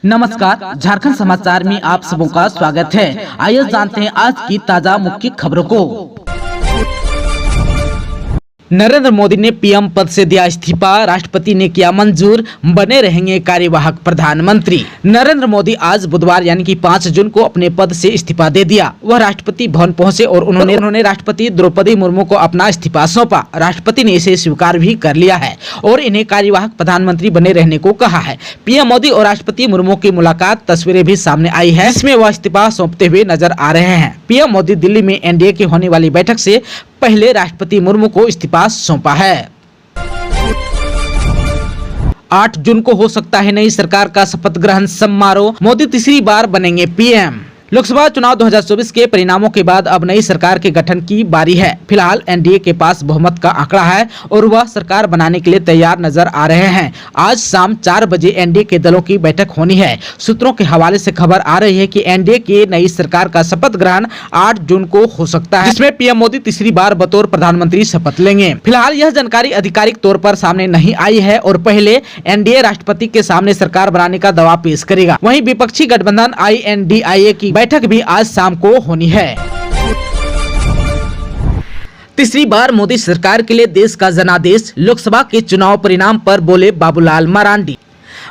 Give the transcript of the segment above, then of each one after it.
नमस्कार, झारखंड समाचार में आप सबों का स्वागत है। आइए जानते हैं आज की ताजा मुख्य खबरों को। नरेंद्र मोदी ने पीएम पद से दिया इस्तीफा, राष्ट्रपति ने किया मंजूर, बने रहेंगे कार्यवाहक प्रधानमंत्री। नरेंद्र मोदी आज बुधवार यानी कि 5 जून को अपने पद से इस्तीफा दे दिया। वह राष्ट्रपति भवन पहुंचे और उन्होंने राष्ट्रपति द्रौपदी मुर्मू को अपना इस्तीफा सौंपा। राष्ट्रपति ने इसे स्वीकार भी कर लिया है और इन्हें कार्यवाहक प्रधानमंत्री बने रहने को कहा है। पीएम मोदी और राष्ट्रपति मुर्मू की मुलाकात तस्वीरें भी सामने आई है, जिसमें वह इस्तीफा सौंपते हुए नजर आ रहे हैं। पीएम मोदी दिल्ली में एनडीए की होने वाली बैठक से पहले राष्ट्रपति मुर्मू को इस्तीफा सौंपा है। 8 जून को हो सकता है नई सरकार का शपथ ग्रहण समारोह, मोदी तीसरी बार बनेंगे पीएम। लोकसभा चुनाव 2024 के परिणामों के बाद अब नई सरकार के गठन की बारी है। फिलहाल एनडीए के पास बहुमत का आंकड़ा है और वह सरकार बनाने के लिए तैयार नजर आ रहे हैं। आज शाम 4 बजे एनडीए के दलों की बैठक होनी है। सूत्रों के हवाले से खबर आ रही है कि एनडीए की नई सरकार का शपथ ग्रहण 8 जून को हो सकता है, जिसमें पीएम मोदी तीसरी बार बतौर प्रधानमंत्री शपथ लेंगे। फिलहाल यह जानकारी आधिकारिक तौर पर सामने नहीं आई है और पहले एनडीए राष्ट्रपति के सामने सरकार बनाने का दावा पेश करेगा। वहीं विपक्षी गठबंधन INDIA की बैठक भी आज शाम को होनी है। तीसरी बार मोदी सरकार के लिए देश का जनादेश, लोकसभा के चुनाव परिणाम पर बोले बाबूलाल मरांडी।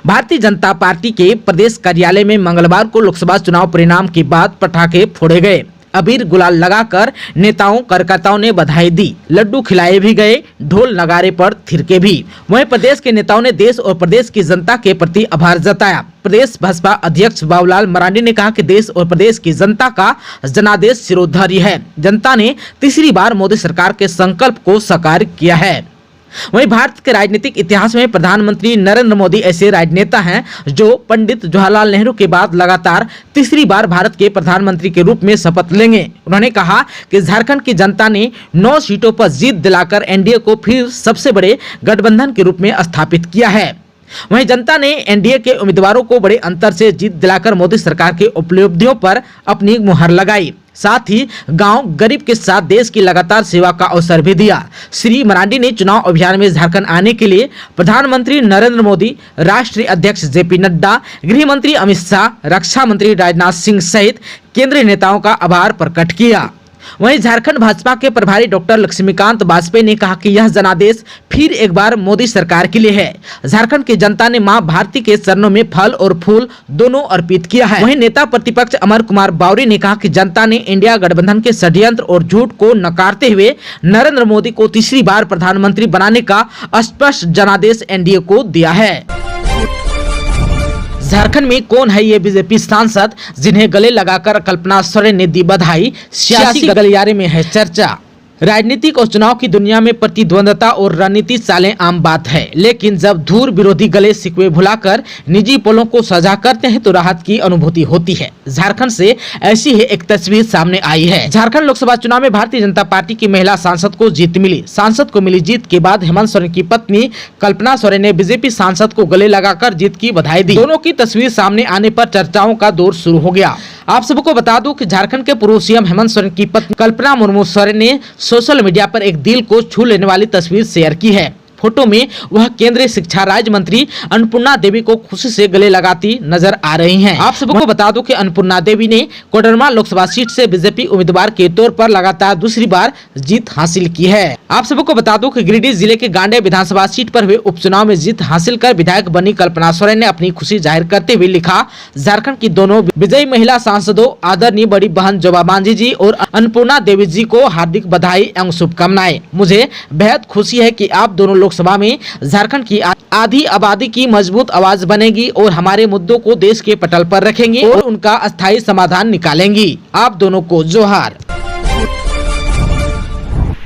भारतीय जनता पार्टी के प्रदेश कार्यालय में मंगलवार को लोकसभा चुनाव परिणाम के बाद पटाखे फोड़े गए। अबीर गुलाल लगाकर नेताओं कार्यकर्ताओं ने बधाई दी, लड्डू खिलाए भी गए, ढोल नगारे पर थिरके भी। वहीं प्रदेश के नेताओं ने देश और प्रदेश की जनता के प्रति आभार जताया। प्रदेश भाजपा अध्यक्ष बाबूलाल मरांडी ने कहा कि देश और प्रदेश की जनता का जनादेश शिरोधार्य है। जनता ने तीसरी बार मोदी सरकार के संकल्प को साकार किया है। वहीं भारत के राजनीतिक इतिहास में प्रधानमंत्री नरेंद्र मोदी ऐसे राजनेता हैं जो पंडित जवाहरलाल नेहरू के बाद लगातार तीसरी बार भारत के प्रधानमंत्री के रूप में शपथ लेंगे। उन्होंने कहा कि झारखंड की जनता ने 9 सीटों पर जीत दिलाकर एनडीए को फिर सबसे बड़े गठबंधन के रूप में स्थापित किया है। वहीं जनता ने एनडीए के उम्मीदवारों को बड़े अंतर से जीत दिलाकर मोदी सरकार की उपलब्धियों पर अपनी मुहर लगाई। साथ ही गांव गरीब के साथ देश की लगातार सेवा का अवसर भी दिया। श्री मरांडी ने चुनाव अभियान में झारखंड आने के लिए प्रधानमंत्री नरेंद्र मोदी, राष्ट्रीय अध्यक्ष JP नड्डा, गृह मंत्री अमित शाह, रक्षा मंत्री राजनाथ सिंह सहित केंद्रीय नेताओं का आभार प्रकट किया। वहीं झारखंड भाजपा के प्रभारी डॉक्टर लक्ष्मीकांत वाजपेयी ने कहा कि यह जनादेश फिर एक बार मोदी सरकार के लिए है। झारखंड की जनता ने मां भारती के चरणों में फल और फूल दोनों अर्पित किया है। वहीं नेता प्रतिपक्ष अमर कुमार बावरी ने कहा कि जनता ने इंडिया गठबंधन के षड्यंत्र और झूठ को नकारते हुए नरेंद्र मोदी को तीसरी बार प्रधानमंत्री बनाने का स्पष्ट जनादेश एनडीए को दिया है। झारखंड में कौन है ये बीजेपी सांसद जिन्हें गले लगाकर कल्पना सोरेन ने दी बधाई, सियासी गलियारे में है चर्चा। राजनीतिक और चुनाव की दुनिया में प्रतिद्वंदता और रणनीति चालें आम बात है, लेकिन जब धूर विरोधी गले शिकवे भुलाकर निजी पलों को साझा करते हैं तो राहत की अनुभूति होती है। झारखंड से ऐसी ही एक तस्वीर सामने आई है। झारखंड लोकसभा चुनाव में भारतीय जनता पार्टी की महिला सांसद को जीत मिली। सांसद को मिली जीत के बाद हेमंत सोरेन की पत्नी कल्पना सोरेन ने बीजेपी सांसद को गले लगाकर जीत की बधाई दी। दोनों की तस्वीर सामने आने पर चर्चाओं का दौर शुरू हो गया। आप सबको बता दूं कि झारखंड के पूर्व सीएम हेमंत सोरेन की पत्नी कल्पना मुर्मू सोरेन ने सोशल मीडिया पर एक दिल को छू लेने वाली तस्वीर शेयर की है। फोटो में वह केंद्रीय शिक्षा राज्य मंत्री अन्नपूर्णा देवी को खुशी से गले लगाती नजर आ रही हैं। आप सबको बता दूं कि अन्नपूर्णा देवी ने कोडरमा लोकसभा सीट से बीजेपी उम्मीदवार के तौर पर लगातार दूसरी बार जीत हासिल की है। आप सबको बता दूं कि गिरिडीह जिले के गांडे विधानसभा सीट पर हुए उपचुनाव में जीत हासिल कर विधायक बनी कल्पना सोरेन ने अपनी खुशी जाहिर करते हुए लिखा, झारखंड की दोनों विजयी महिला सांसदों आदरणीय बड़ी बहन जोबा मांझी जी और अन्नपूर्णा देवी जी को हार्दिक बधाई एवं शुभकामनाएं। मुझे बेहद खुशी है कि आप दोनों लोकसभा में झारखंड की आधी आबादी की मजबूत आवाज बनेगी और हमारे मुद्दों को देश के पटल पर रखेंगी और उनका अस्थायी समाधान निकालेंगी। आप दोनों को जोहार।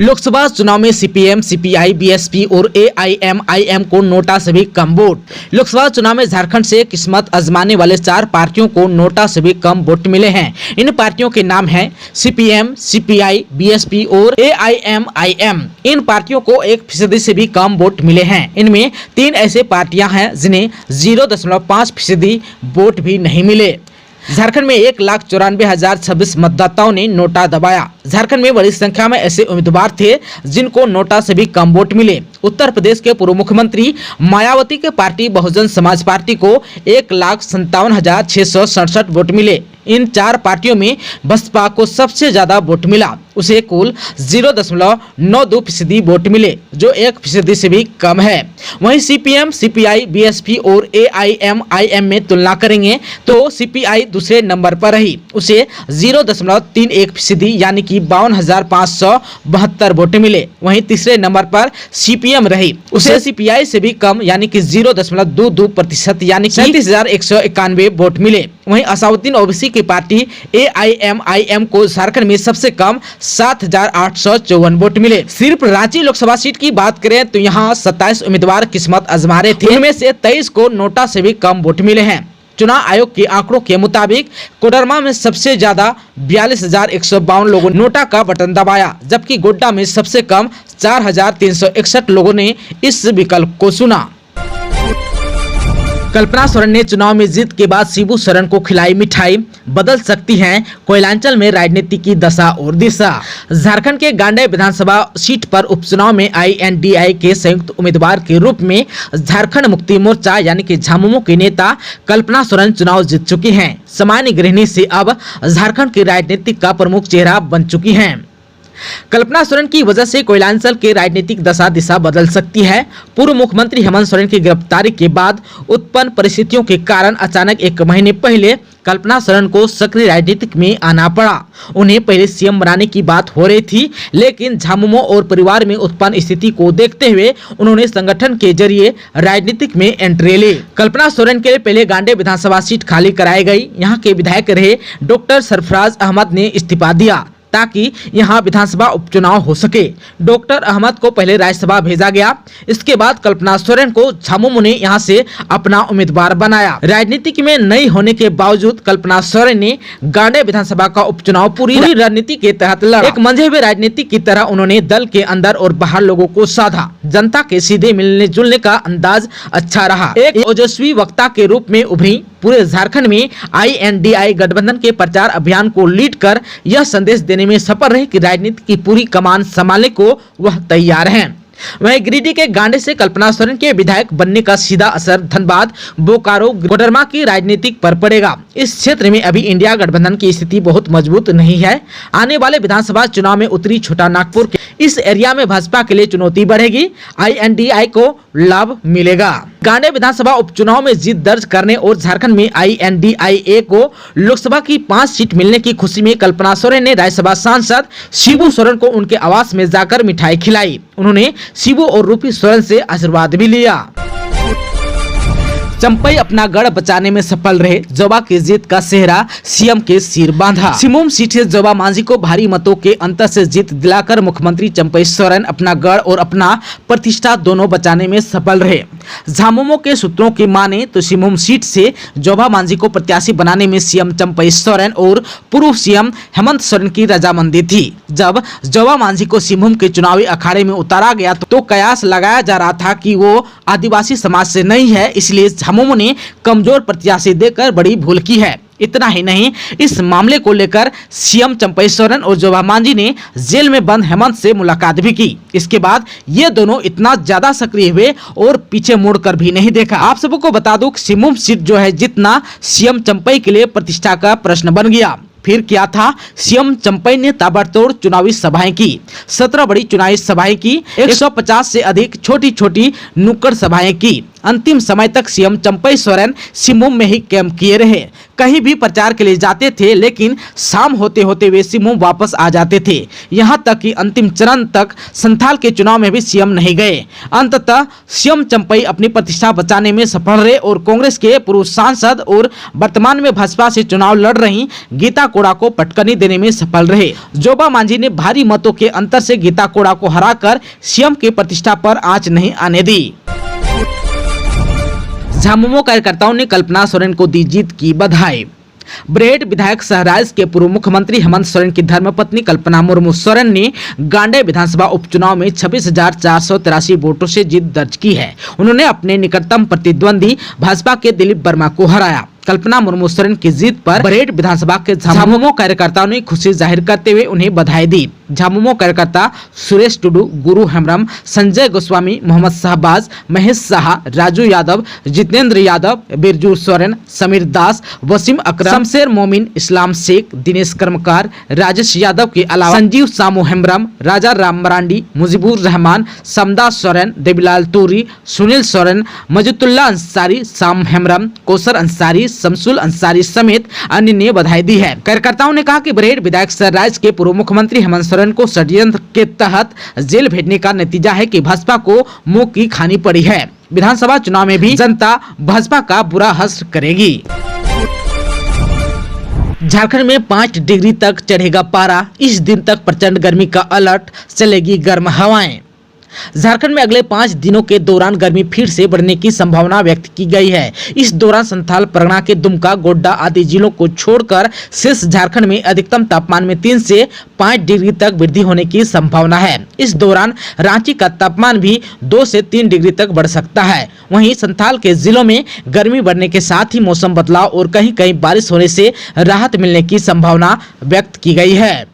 लोकसभा चुनाव में CPM, CPI, BSP और AIMIM को नोटा से भी कम वोट। लोकसभा चुनाव में झारखंड से किस्मत आजमाने वाले 4 पार्टियों को नोटा से भी कम वोट मिले हैं। इन पार्टियों के नाम हैं CPM, CPI, BSP और AIMIM। इन पार्टियों को 1% से भी कम वोट मिले हैं। इनमें 3 ऐसे पार्टियां हैं जिन्हें 0.5% वोट भी नहीं मिले। झारखंड में 1,94,026 मतदाताओं ने नोटा दबाया। झारखंड में बड़ी संख्या में ऐसे उम्मीदवार थे जिनको नोटा से भी कम वोट मिले। उत्तर प्रदेश के पूर्व मुख्यमंत्री मायावती के पार्टी बहुजन समाज पार्टी को 1,57,667 वोट मिले। इन 4 पार्टियों में बसपा को सबसे ज्यादा वोट मिला, उसे कुल 0.92% वोट मिले, जो 1% से भी कम है। वहीं सीपीएम, सीपीआई, बीएसपी और एआईएमआईएम में तुलना करेंगे तो सीपीआई दूसरे नंबर पर रही, उसे 0.31% यानी कि 52,572 वोट मिले। वहीं तीसरे नंबर पर सीपीएम रही, उसे सीपीआई से भी कम यानी कि 0.22% यानी कि 37,191 वोट मिले। वहीं असाउद्दीन ओवैसी की पार्टी एआईएमआईएम को झारखंड में सबसे कम 7,854 वोट मिले। सिर्फ रांची लोकसभा सीट की बात करें तो यहाँ 27 उम्मीदवार किस्मत आजमा रहे थे, उनमें से 23 को नोटा से भी कम वोट मिले हैं। चुनाव आयोग के आंकड़ों के मुताबिक कोडरमा में सबसे ज्यादा 42,152 लोगों ने नोटा का बटन दबाया, जबकि गोड्डा में सबसे कम 4,361 लोगों ने इस विकल्प को चुना। कल्पना सोरेन ने चुनाव में जीत के बाद शिबू सोरेन को खिलाई मिठाई, बदल सकती हैं कोयलांचल में राजनीति की दशा और दिशा। झारखंड के गांडे विधानसभा सीट पर उपचुनाव में आईएनडीआई के संयुक्त उम्मीदवार के रूप में झारखंड मुक्ति मोर्चा यानी कि झामुमो की नेता कल्पना सोरेन चुनाव जीत चुकी हैं। सामान्य गृहिणी से अब झारखंड की राजनीति का प्रमुख चेहरा बन चुकी हैं। कल्पना सोरेन की वजह से कोयलांचल के राजनीतिक दशा दिशा बदल सकती है। पूर्व मुख्यमंत्री हेमंत सोरेन की गिरफ्तारी के बाद उत्पन्न परिस्थितियों के कारण अचानक 1 महीने पहले कल्पना सोरेन को सक्रिय राजनीति में आना पड़ा। उन्हें पहले सीएम बनाने की बात हो रही थी, लेकिन झामुमो और परिवार में उत्पन्न स्थिति को देखते हुए उन्होंने संगठन के जरिए राजनीतिक में एंट्री ली। कल्पना सोरेन के पहले गांडे विधानसभा सीट खाली कराई गई। यहाँ के विधायक रहे डॉक्टर सरफराज अहमद ने इस्तीफा दिया ताकि यहां विधानसभा उपचुनाव हो सके। डॉक्टर अहमद को पहले राज्यसभा भेजा गया। इसके बाद कल्पना सोरेन को झामुमो ने यहां से अपना उम्मीदवार बनाया। राजनीति में नई होने के बावजूद कल्पना सोरेन ने गांडे विधानसभा का उपचुनाव पूरी रणनीति के तहत लड़ा। एक मंझे हुए राजनीति की तरह उन्होंने दल के अंदर और बाहर लोगों को साधा। जनता के सीधे मिलने जुलने का अंदाज अच्छा रहा। एक ओजस्वी वक्ता के रूप में उभरी। पूरे झारखंड में आईएनडीआई गठबंधन के प्रचार अभियान को लीड कर यह संदेश देने में सफल रहे कि राजनीति की पूरी कमान संभालने को वह तैयार हैं। वहीं गिरिडीह के गांडे से कल्पना सोरेन के विधायक बनने का सीधा असर धनबाद, बोकारो, कोडरमा की राजनीतिक पर पड़ेगा। इस क्षेत्र में अभी इंडिया गठबंधन की स्थिति बहुत मजबूत नहीं है। आने वाले विधानसभा चुनाव में उत्तरी छोटा नागपुर के इस एरिया में भाजपा के लिए चुनौती बढ़ेगी। आईएनडीआई को लाभ मिलेगा। गांडे विधानसभा उपचुनाव में जीत दर्ज करने और झारखंड में आईएनडीआई को लोकसभा की 5 सीट मिलने की खुशी में कल्पना सोरेन ने राज्यसभा सांसद शिबू सोरेन को उनके आवास में जाकर मिठाई खिलाई। उन्होंने शिबू और रूपी सोरेन से आशीर्वाद भी लिया। चंपई अपना गढ़ बचाने में सफल रहे। जोबा की जीत का सेहरा सीएम के सिर बांधा। सिमुम सीट से जोबा मांझी को भारी मतों के अंतर से जीत दिलाकर मुख्यमंत्री चंपई सोरेन अपना गढ़ और अपना प्रतिष्ठा दोनों बचाने में सफल रहे। झामुमो के सूत्रों की माने तो सिमुम सीट से जोबा मांझी को प्रत्याशी बनाने में सीएम चंपई सोरेन और पूर्व सीएम हेमंत सोरेन की रजामंदी थी। जब जोबा मांझी को सिमुम के चुनावी अखाड़े में उतारा गया तो कयास लगाया जा रहा था कि वो आदिवासी समाज से नहीं है, इसलिए झामुमो ने कमजोर प्रत्याशी देकर बड़ी भूल की है। इतना ही नहीं, इस मामले को लेकर सीएम चंपई सोरेन और जोबा मांझी ने जेल में बंद हेमंत से मुलाकात भी की। इसके बाद ये दोनों इतना ज्यादा सक्रिय हुए और पीछे मुड़कर भी नहीं देखा। आप सबको बता दूं, सिमुम सीट जो है जितना सीएम चंपई के लिए प्रतिष्ठा का प्रश्न बन गया। फिर क्या था, सीएम चंपई ने ताबड़तोड़ चुनावी सभाएं की। 17 बड़ी चुनावी सभाएं की, 150 से अधिक छोटी छोटी नुक्कड़ सभाएं की। अंतिम समय तक सीएम चंपई सोरेन सिमुम में ही कैंप किए रहे। कहीं भी प्रचार के लिए जाते थे, लेकिन शाम होते होते वे सिमुम वापस आ जाते थे। यहां तक कि अंतिम चरण तक संथाल के चुनाव में भी सीएम नहीं गए। अंततः सीएम चंपई अपनी प्रतिष्ठा बचाने में सफल रहे और कांग्रेस के पूर्व सांसद और वर्तमान में भाजपा से चुनाव लड़ रही गीता कोड़ा को पटकनी देने में सफल रहे। जोबा मांझी ने भारी मतों के अंतर से गीता कोड़ा को हराकर सीएम की प्रतिष्ठा पर आंच नहीं आने दी। झामुमो कार्यकर्ताओं ने कल्पना सोरेन को दी जीत की बधाई। ब्रहेट विधायक सहराज के पूर्व मुख्यमंत्री हेमंत सोरेन की धर्मपत्नी कल्पना मुर्मू सोरेन ने गांडे विधानसभा उपचुनाव में 26,483 वोटों से जीत दर्ज की है। उन्होंने अपने निकटतम प्रतिद्वंदी भाजपा के दिलीप वर्मा को हराया। कल्पना मुर्मू सोरेन की जीत पर बरहेट विधानसभा के झामुमो कार्यकर्ताओं ने खुशी जाहिर करते हुए उन्हें बधाई दी। झामुमो कार्यकर्ता सुरेश टुडू, गुरु हेम्ब्रम, संजय गोस्वामी, मोहम्मद शहबाज, महेश शाह, राजू यादव, जितेंद्र यादव, बिरजू सोरेन, समीर दास, वसीम अकरम, शमशेर मोमिन, इस्लाम शेख, दिनेश कर्मकार, राजेश यादव के अलावा संजीव सामू हेम्ब्रम, राजा राम मरांडी, मुजीबुर रहमान, समदास सोरेन, देवीलाल तूरी, सुनील सोरेन, मजिदुल्लाह अंसारी, साम हेम्ब्रम, कौसर अंसारी, शमसुल अंसारी समेत अन्य ने बधाई दी है। कार्यकर्ताओं ने कहा कि बरहेट विधायक सह राज्य के पूर्व मुख्यमंत्री हेमंत सोरेन को षड्यंत्र के तहत जेल भेजने का नतीजा है कि भाजपा को मुंह की खानी पड़ी है। विधानसभा चुनाव में भी जनता भाजपा का बुरा हश्र करेगी। झारखंड में 5 डिग्री तक चढ़ेगा पारा, इस दिन तक प्रचंड गर्मी का अलर्ट, चलेगी गर्म हवाएं। झारखंड में अगले 5 दिनों के दौरान गर्मी फिर से बढ़ने की संभावना व्यक्त की गई है। इस दौरान संथाल परगना के दुमका, गोड्डा आदि जिलों को छोड़कर शेष झारखंड में अधिकतम तापमान में 3 से 5 डिग्री तक वृद्धि होने की संभावना है। इस दौरान रांची का तापमान भी 2 से 3 डिग्री तक बढ़ सकता है। वहीं संथाल के जिलों में गर्मी बढ़ने के साथ ही मौसम बदलाव और कहीं कहीं बारिश होने से राहत मिलने की संभावना व्यक्त की गई है।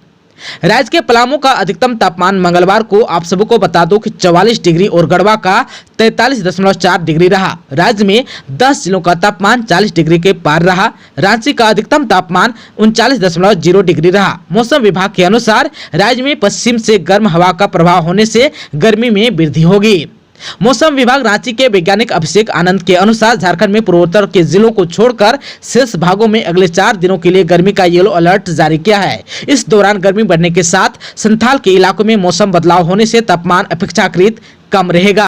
राज्य के पलामू का अधिकतम तापमान मंगलवार को आप सबको बता दो कि 44 डिग्री और गढ़वा का 43.4 डिग्री रहा। राज्य में 10 जिलों का तापमान 40 डिग्री के पार रहा। रांची का अधिकतम तापमान 39.0 डिग्री रहा। मौसम विभाग के अनुसार राज्य में पश्चिम से गर्म हवा का प्रभाव होने से गर्मी में वृद्धि होगी। मौसम विभाग रांची के वैज्ञानिक अभिषेक आनंद के अनुसार झारखंड में पूर्वोत्तर के जिलों को छोड़कर शेष भागों में अगले 4 दिनों के लिए गर्मी का येलो अलर्ट जारी किया है। इस दौरान गर्मी बढ़ने के साथ संथाल के इलाकों में मौसम बदलाव होने से तापमान अपेक्षाकृत कम रहेगा।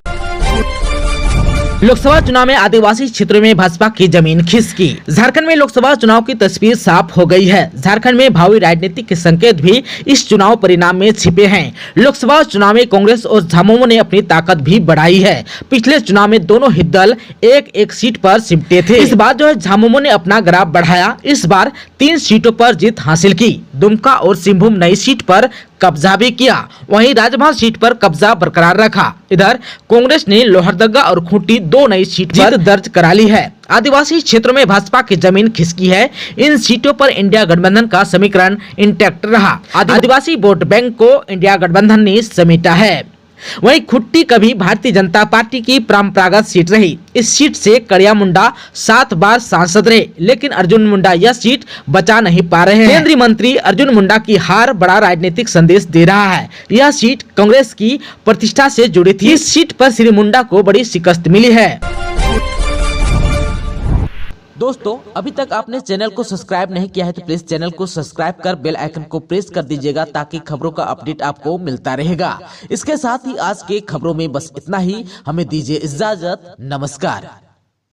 लोकसभा चुनाव में आदिवासी क्षेत्रों में भाजपा की जमीन खिसकी। झारखंड में लोकसभा चुनाव की तस्वीर साफ हो गई है। झारखंड में भावी राजनीतिक संकेत भी इस चुनाव परिणाम में छिपे हैं। लोकसभा चुनाव में कांग्रेस और झामुमो ने अपनी ताकत भी बढ़ाई है। पिछले चुनाव में दोनों ही दल एक सीट पर सिमटे थे। इस बार जो है झामुमो ने अपना ग्राफ बढ़ाया। इस बार 3 सीटों पर जीत हासिल की। दुमका और सिंहभूम नई सीट पर कब्जा भी किया। वहीं राजभर सीट पर कब्जा बरकरार रखा। इधर कांग्रेस ने लोहरदगा और खूंटी 2 नई सीट पर दर्ज करा ली है। आदिवासी क्षेत्रों में भाजपा की जमीन खिसकी है। इन सीटों पर इंडिया गठबंधन का समीकरण इंटैक्ट रहा। आदिवासी वोट बैंक को इंडिया गठबंधन ने समेटा है। वहीं खुट्टी कभी भारतीय जनता पार्टी की परंपरागत सीट रही। इस सीट से कड़िया मुंडा 7 बार सांसद रहे, लेकिन अर्जुन मुंडा यह सीट बचा नहीं पा रहे हैं। केंद्रीय मंत्री अर्जुन मुंडा की हार बड़ा राजनीतिक संदेश दे रहा है। यह सीट कांग्रेस की प्रतिष्ठा से जुड़ी थी। इस सीट पर श्री मुंडा को बड़ी शिकस्त मिली है। दोस्तों, अभी तक आपने चैनल को सब्सक्राइब नहीं किया है तो प्लीज चैनल को सब्सक्राइब कर बेल आइकन को प्रेस कर दीजिएगा ताकि खबरों का अपडेट आपको मिलता रहेगा। इसके साथ ही आज के खबरों में बस इतना ही। हमें दीजिए इजाजत। नमस्कार।